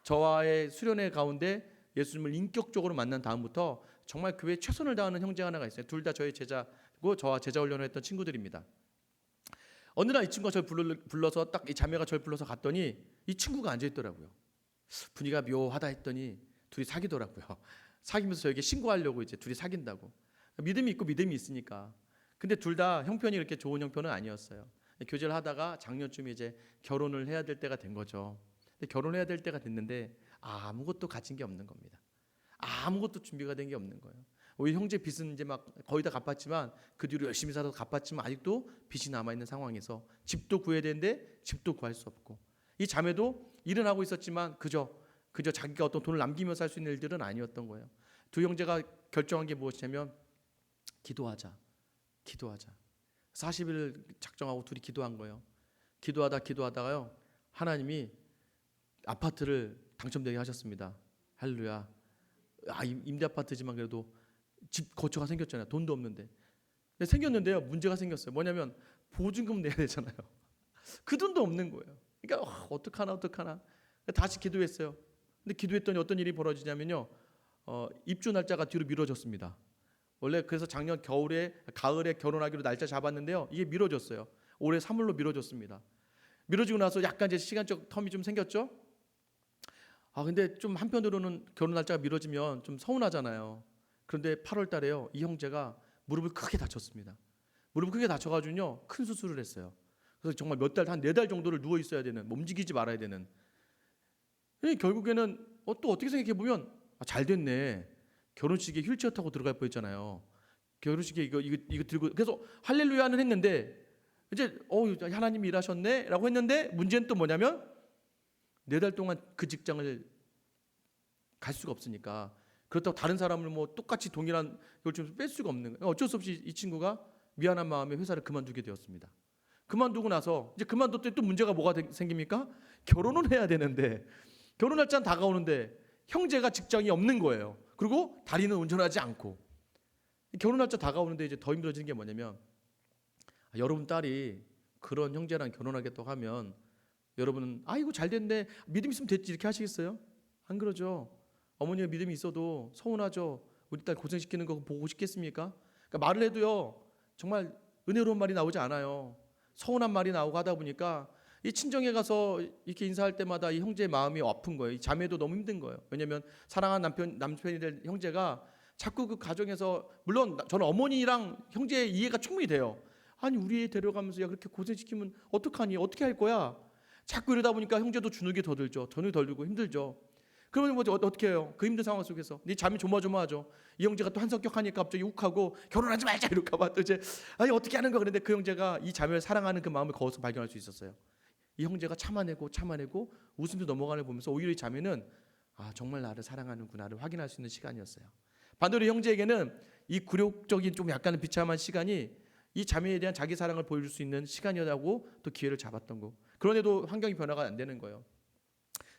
저와의 수련회 가운데 예수님을 인격적으로 만난 다음부터 정말 교회에 최선을 다하는 형제 하나가 있어요. 둘 다 저의 제자고 저와 제자 훈련을 했던 친구들입니다. 어느 날 이 친구가 저를 불러서 딱 이 자매가 저를 불러서 갔더니 이 친구가 앉아 있더라고요. 분위기가 묘하다 했더니 둘이 사귀더라고요. 사귀면서 저에게 신고하려고 이제 둘이 사귄다고. 믿음이 있고 믿음이 있으니까. 근데 둘 다 형편이 이렇게 좋은 형편은 아니었어요. 교제를 하다가 작년쯤에 이제 결혼을 해야 될 때가 된 거죠. 근데 결혼을 해야 될 때가 됐는데 아무것도 가진 게 없는 겁니다. 아무것도 준비가 된 게 없는 거예요. 우리 형제 빚은 이제 막 거의 다 갚았지만 그 뒤로 열심히 살아서 갚았지만 아직도 빚이 남아 있는 상황에서 집도 구해야 되는데 집도 구할 수 없고, 이 자매도 일은 하고 있었지만 그저 자기가 어떤 돈을 남기면서 살 수 있는 일들은 아니었던 거예요. 두 형제가 결정한 게 무엇이냐면 기도하자. 40일 작정하고 둘이 기도한 거예요. 기도하다가요 하나님이 아파트를 당첨되게 하셨습니다. 할렐루야. 임대 아파트지만 그래도 집 거처가 생겼잖아요. 돈도 없는데. 근데 생겼는데요 문제가 생겼어요. 뭐냐면 보증금 내야 되잖아요. 그 돈도 없는 거예요. 그러니까 어떡하나 다시 기도했어요. 근데 기도했더니 어떤 일이 벌어지냐면요 입주 날짜가 뒤로 미뤄졌습니다. 원래 그래서 작년 가을에 결혼하기로 날짜 잡았는데요 이게 미뤄졌어요. 올해 3월로 미뤄졌습니다. 미뤄지고 나서 약간 이제 시간적 텀이 좀 생겼죠. 근데 좀 한편으로는 결혼 날짜가 미뤄지면 좀 서운하잖아요. 그런데 8월 달에요 이 형제가 무릎을 크게 다쳤습니다. 무릎을 크게 다쳐가지고요 큰 수술을 했어요. 그래서 정말 몇 달, 한 4달 정도를 누워 있어야 되는, 움직이지 말아야 되는. 결국에는 또 어떻게 생각해 보면 잘 됐네. 결혼식에 휠체어 타고 들어갈 뻔했잖아요. 결혼식에 이거 들고 그래서 할렐루야는 했는데 이제 하나님이 일하셨네라고 했는데 문제는 또 뭐냐면 4달 동안 그 직장을 갈 수가 없으니까, 그렇다고 다른 사람을 뭐 똑같이 동일한 이걸 좀 뺄 수가 없는 거예요. 어쩔 수 없이 이 친구가 미안한 마음에 회사를 그만두게 되었습니다. 그만두고 나서 이제 그만뒀더니 또 문제가 뭐가 생깁니까? 결혼을 해야 되는데 결혼 날짜는 다가오는데 형제가 직장이 없는 거예요. 그리고 다리는 운전하지 않고. 결혼 날짜 다가오는데 이제 더 힘들어지는 게 뭐냐면 여러분 딸이 그런 형제랑 결혼하겠다고 하면 여러분은 아이고 잘 됐네, 믿음 있으면 됐지 이렇게 하시겠어요? 안 그러죠. 어머니가 믿음이 있어도 서운하죠. 우리 딸 고생시키는 거 보고 싶겠습니까? 그러니까 말을 해도요 정말 은혜로운 말이 나오지 않아요. 서운한 말이 나오고 하다 보니까 이 친정에 가서 이렇게 인사할 때마다 이 형제의 마음이 아픈 거예요. 이 자매도 너무 힘든 거예요. 왜냐하면 사랑하는 남편이 될 형제가 자꾸 그 가정에서, 물론 저는 어머니랑 형제의 이해가 충분히 돼요. 아니 우리 애 데려가면서 야 그렇게 고생시키면 어떡하니, 어떻게 할 거야. 자꾸 이러다 보니까 형제도 주눅이 더 들죠. 전이 덜 들고 힘들죠. 그러면 뭐 어떻게 해요? 그 힘든 상황 속에서 네 잠이 조마조마하죠. 이 형제가 또 한성격하니까 갑자기 욱하고 결혼하지 말자 이럴까봐 또 이제 아니 어떻게 하는 거야. 그런데 그 형제가 이 자매를 사랑하는 그 마음을 거기서 발견할 수 있었어요. 이 형제가 참아내고 웃으면서 넘어가는 걸 보면서 오히려 이 자매는 아 정말 나를 사랑하는구나를 확인할 수 있는 시간이었어요. 반대로 형제에게는 이 굴욕적인 좀 약간은 비참한 시간이 이 자매에 대한 자기 사랑을 보여줄 수 있는 시간이라고 또 기회를 잡았던 거. 그런데도 환경이 변화가 안 되는 거예요.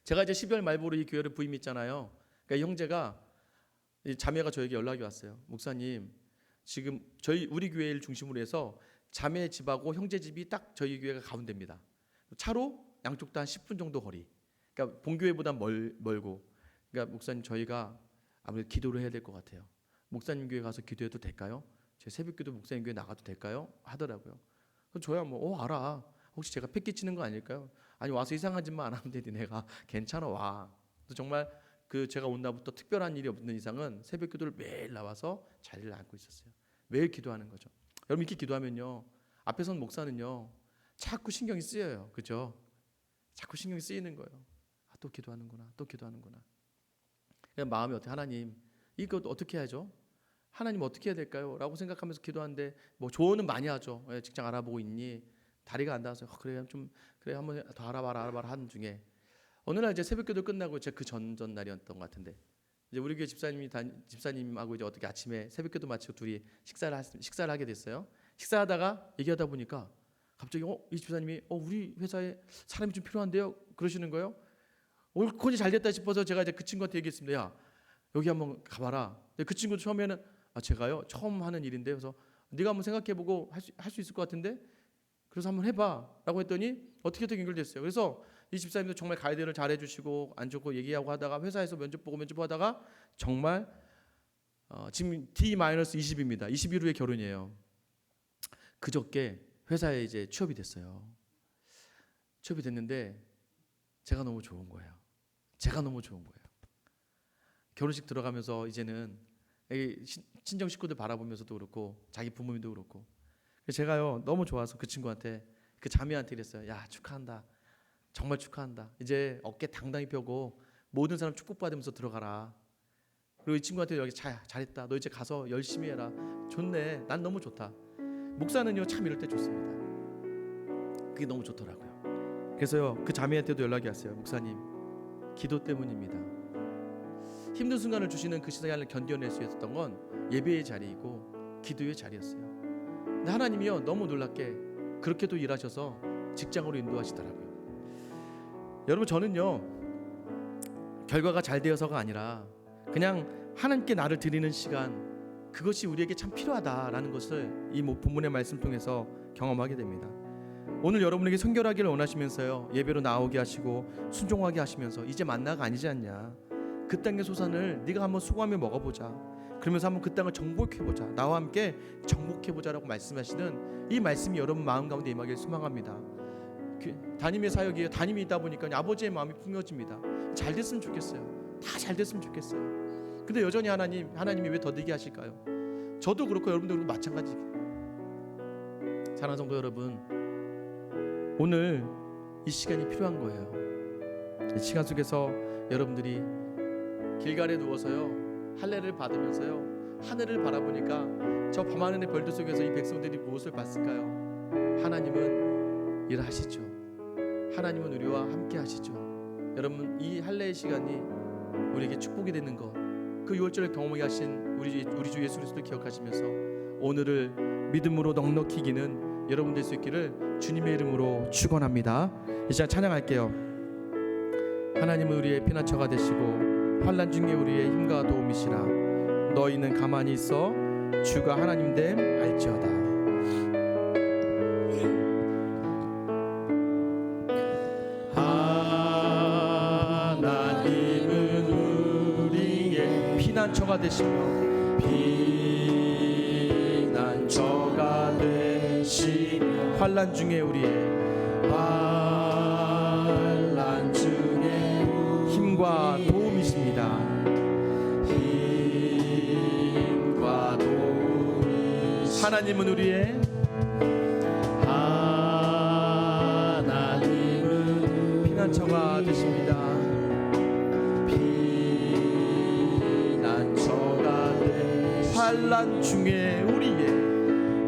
제가 이제 12월 말보로 이 교회를 부임했잖아요. 그러니까 이 형제가, 이 자매가 저에게 연락이 왔어요. 목사님, 지금 우리 교회를 중심으로 해서 자매 집하고 형제 집이 딱 저희 교회가 가운데입니다. 차로 양쪽 다 한 10분 정도 거리. 그러니까 본교회보다 멀고. 그러니까 목사님 저희가 아무래도 기도를 해야 될 것 같아요. 목사님 교회 가서 기도해도 될까요? 제 새벽기도 목사님 교회 나가도 될까요? 하더라고요. 그럼 저야 뭐 알아. 혹시 제가 패기치는 거 아닐까요? 아니 와서 이상한 짓만 안 하면 되니 내가 괜찮아 와. 정말 그 제가 온 날부터 특별한 일이 없는 이상은 새벽기도를 매일 나와서 자리를 앉고 있었어요. 매일 기도하는 거죠. 여러분 이렇게 기도하면요, 앞에 선 목사는요 자꾸 신경이 쓰여요. 그죠? 자꾸 신경이 쓰이는 거예요. 아, 또 기도하는구나, 또 기도하는구나. 그냥 마음이 어떻게, 하나님 이거 어떻게 해야죠? 하나님 어떻게 해야 될까요? 라고 생각하면서 기도하는데 뭐 조언은 많이 하죠. 직장 알아보고 있니? 다리가 안 닿아서 그래 좀 그래 한번 더 알아봐라 하는 중에 어느 날 이제 새벽기도 끝나고 제 그 전날이었던 것 같은데 이제 우리 교회 집사님하고 이제 어떻게 아침에 새벽기도 마치고 둘이 식사를 하게 됐어요. 식사하다가 얘기하다 보니까 갑자기 이 집사님이 우리 회사에 사람이 좀 필요한데요 그러시는 거예요. 옳고니 잘 됐다 싶어서 제가 이제 그 친구한테 얘기했습니다. 야 여기 한번 가봐라. 그 친구 처음에는 제가요 처음 하는 일인데 그래서 네가 한번 생각해보고 할 수 있을 것 같은데 그래서 한번 해봐 라고 했더니 어떻게 연결됐어요. 그래서 이 집사님도 정말 가이드를 잘 해주시고 앉고 얘기하고 하다가 회사에서 면접 보고 하다가 정말 지금 D-20입니다. 20일 후에 결혼이에요. 그저께 회사에 이제 취업이 됐어요. 취업이 됐는데 제가 너무 좋은 거예요. 결혼식 들어가면서 이제는 친정 식구들 바라보면서도 그렇고 자기 부모님도 그렇고 제가요 너무 좋아서 그 친구한테 그 자매한테 이랬어요. 야 축하한다. 정말 축하한다. 이제 어깨 당당히 펴고 모든 사람 축복받으면서 들어가라. 그리고 이 친구한테 여기 잘했다. 너 이제 가서 열심히 해라. 좋네. 난 너무 좋다. 목사는요 참 이럴 때 좋습니다. 그게 너무 좋더라고요. 그래서요 그 자매한테도 연락이 왔어요. 목사님 기도 때문입니다. 힘든 순간을 주시는 그 시간을 견뎌낼 수 있었던 건 예배의 자리이고 기도의 자리였어요. 근데 하나님이요 너무 놀랍게 그렇게도 일하셔서 직장으로 인도하시더라고요. 여러분 저는요 결과가 잘 되어서가 아니라 그냥 하나님께 나를 드리는 시간, 그것이 우리에게 참 필요하다라는 것을 이 본문의 말씀 통해서 경험하게 됩니다. 오늘 여러분에게 성결하기를 원하시면서요 예배로 나오게 하시고 순종하게 하시면서 이제 만나가 아니지 않냐, 그 땅의 소산을 네가 한번 수고하며 먹어보자, 그러면서 한번 그 땅을 정복해보자, 나와 함께 정복해보자라고 말씀하시는 이 말씀이 여러분 마음 가운데 임하기를 소망합니다. 담임의 사역이에요. 담임이 있다 보니까 아버지의 마음이 풍요집니다. 잘 됐으면 좋겠어요. 다 잘 됐으면 좋겠어요. 근데 여전히 하나님이 왜 더디게 하실까요? 저도 그렇고 여러분도 그렇고 마찬가지. 사랑하는 성도 여러분, 오늘 이 시간이 필요한 거예요. 이 시간 속에서 여러분들이 길갈에 누워서요 할례를 받으면서요 하늘을 바라보니까 저 밤하늘의 별들 속에서 이 백성들이 무엇을 봤을까요? 하나님은 일하시죠. 하나님은 우리와 함께 하시죠. 여러분 이 할례의 시간이 우리에게 축복이 되는 것, 그 6월절을 경험하게 하신 우리 주 예수 그리스도를 기억하시면서 오늘을 믿음으로 넉넉히 이기는 여러분 될 수 있기를 주님의 이름으로 축원합니다. 이 시간 찬양할게요. 하나님은 우리의 피난처가 되시고 환난 중에 우리의 힘과 도움이시라. 너희는 가만히 있어 주가 하나님 됨 알지어다. 하나님은 우리의 피난처가 되시며 피난처가 되시며 환난 중에 우리의 환난 중에 힘과 도움이십니다. 힘과 도움이 하나님은 우리의 하나님은 피난처가 되십니다. 피난처가 되 환난 중에 우리의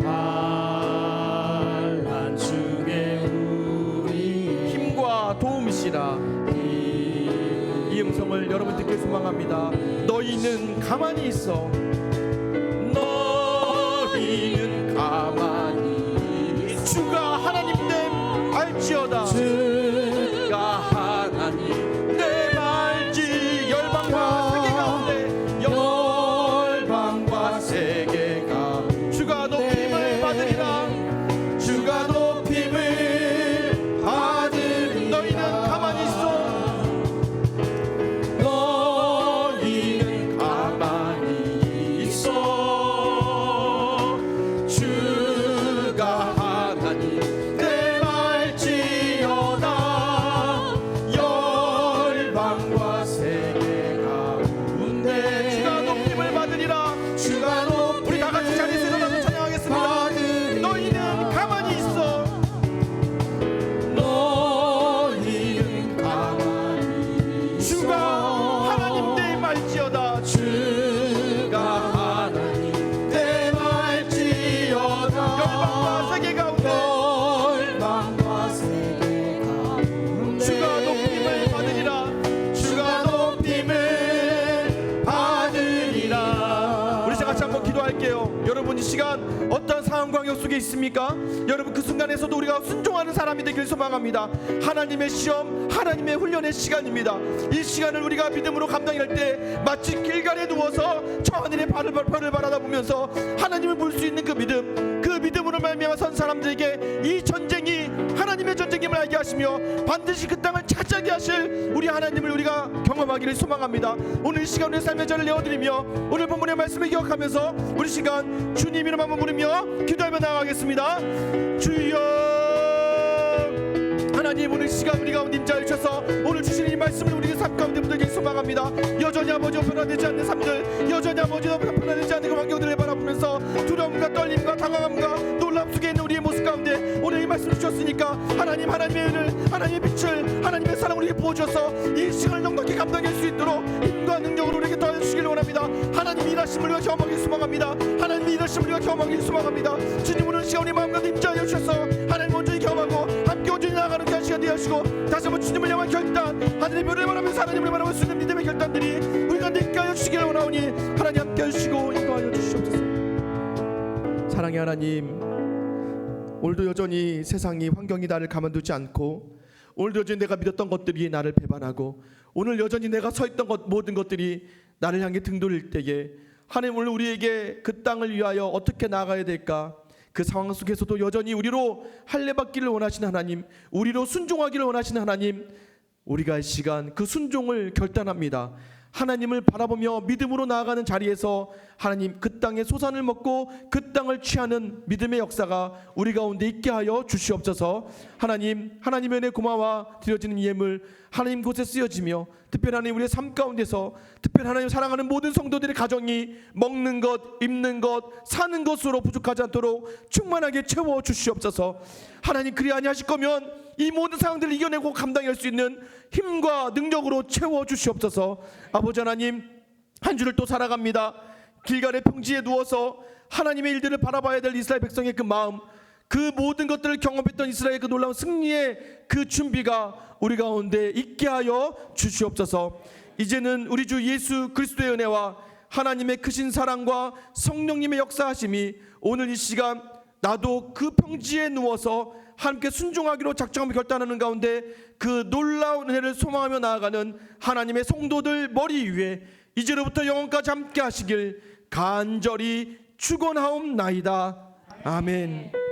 환난 중에 우리 힘과 도움이시라. 이 음성을 여러분 듣길 소망합니다. 너희는 가만히 있어. 너희는 가만히 주가 하나님 됨 알지어다. 주가 하나님 됨 알지. 열방과 세계 가운데 열방과 세계가 주가 높임을 받으리라. 주가 높임을 받으리. 너희는 가만히 있어. 너희는 가만히 있어. 주가 하나님 됨 알지어다. 열방과 세계 가운데 주가 높임을 받으리라. 주가 높임을 우리 다 같이 자리에서 일어나서 찬양하겠습니다. 너희는 가만히 있어. 너희는 가만히 있어. 주가 하나님 됨 알지어다. 주가 하나님 됨 알지어다. 열방과 세계 가운데 열방과 세계 가운데 주가 높임을 받으리라. 주가 높임을 받으리라. 우리 다 같이 한번 기도할게요. 여러분 이 시간 어떤 상황 광역 속에 있습니까? 여러분 그 순간에서도 우리가 순종하는 사람이 되길 소망합니다. 하나님의 시험, 하나님의 훈련의 시간입니다. 이 시간을 우리가 믿음으로 감당할 때 마치 길가에 누워서 저 하늘의 별을 바라보면서 하나님을 볼 수 있는 그 믿음, 그 믿음으로 말미암아 선 사람들에게 이 전쟁이 하나님의 전쟁임을 알게 하시며 반드시 그 땅을 차지하게 하실 우리 하나님을 우리가 경험하기를 소망합니다. 오늘 이 시간 우리의 삶의 자를 내어드리며 오늘 본문의 말씀을 기억하면서 우리 시간 주님 이름 한번 부르며 기도하며 나아가겠습니다. 주여 하나님, 오늘 시간 우리 가운데 임자해 주셔서 오늘 주시는 이 말씀을 우리의 삶 가운데 묻어지길 소망합니다. 여전히 아버지와 변화되지 않는 삶들, 여전히 아버지와 변화되지 않는 그 환경들을 바라보면서 두려움과 떨림과 당황함과 놀람 속에 있는 우리의 모습 가운데 오늘 이 말씀을 주셨으니까 하나님, 하나님의 은을, 하나님의 빛을, 하나님의 사랑을 우리에게 부어주셔서 이 시간을 넉넉히 감당할 수 있도록 힘과 능력으로 우리에게 더해 주시기를 원합니다. 하나님 일하심을 우리가 경험하길 소망합니다. 하나님 일하심을 우리가 경험하길 소망합니다. 주님, 오늘 시간 우리 마음과 임자해 주셔서 하나님 온전히 경험하고 함께 온전히 나아가는 그 시간 되게 하시고 다시 한번 주님을 향한 결단, 하늘의 별을 바라면서 하나님을 바라볼 수 있는 믿음의 결단들이 우리가 있게 하여 주시기를 원하오니 하나님 함께 하시고 인도하여 주시옵소서. 사랑의 하나님, 오늘도 여전히 세상이, 환경이 나를 가만두지 않고 오늘도 여전히 내가 믿었던 것들이 나를 배반하고 오늘 여전히 내가 서 있던 모든 것들이 나를 향해 등 돌릴 때에 하나님, 오늘 우리에게 그 땅을 위하여 어떻게 나아가야 될까, 그 상황 속에서도 여전히 우리로 할례받기를 원하시는 하나님, 우리로 순종하기를 원하시는 하나님, 우리가 이 시간 그 순종을 결단합니다. 하나님을 바라보며 믿음으로 나아가는 자리에서 하나님 그 땅의 소산을 먹고 그 땅을 취하는 믿음의 역사가 우리 가운데 있게 하여 주시옵소서. 하나님, 하나님의 은혜 고마워 드려지는 예물 하나님 곳에 쓰여지며 특별히 하나님 우리의 삶 가운데서 특별히 하나님 사랑하는 모든 성도들의 가정이 먹는 것, 입는 것, 사는 것으로 부족하지 않도록 충만하게 채워 주시옵소서. 하나님, 그리 아니하실 거면 이 모든 상황들을 이겨내고 감당할 수 있는 힘과 능력으로 채워 주시옵소서. 아버지 하나님, 한 주를 또 살아갑니다. 길갈의 평지에 누워서 하나님의 일들을 바라봐야 될 이스라엘 백성의 그 마음, 그 모든 것들을 경험했던 이스라엘의 그 놀라운 승리의 그 준비가 우리 가운데 있게 하여 주시옵소서. 이제는 우리 주 예수 그리스도의 은혜와 하나님의 크신 사랑과 성령님의 역사하심이 오늘 이 시간 나도 그 평지에 누워서 함께 순종하기로 작정하며 결단하는 가운데 그 놀라운 은혜를 소망하며 나아가는 하나님의 성도들 머리 위에 이제로부터 영원까지 함께 하시길 간절히 축원하옵나이다. 아멘.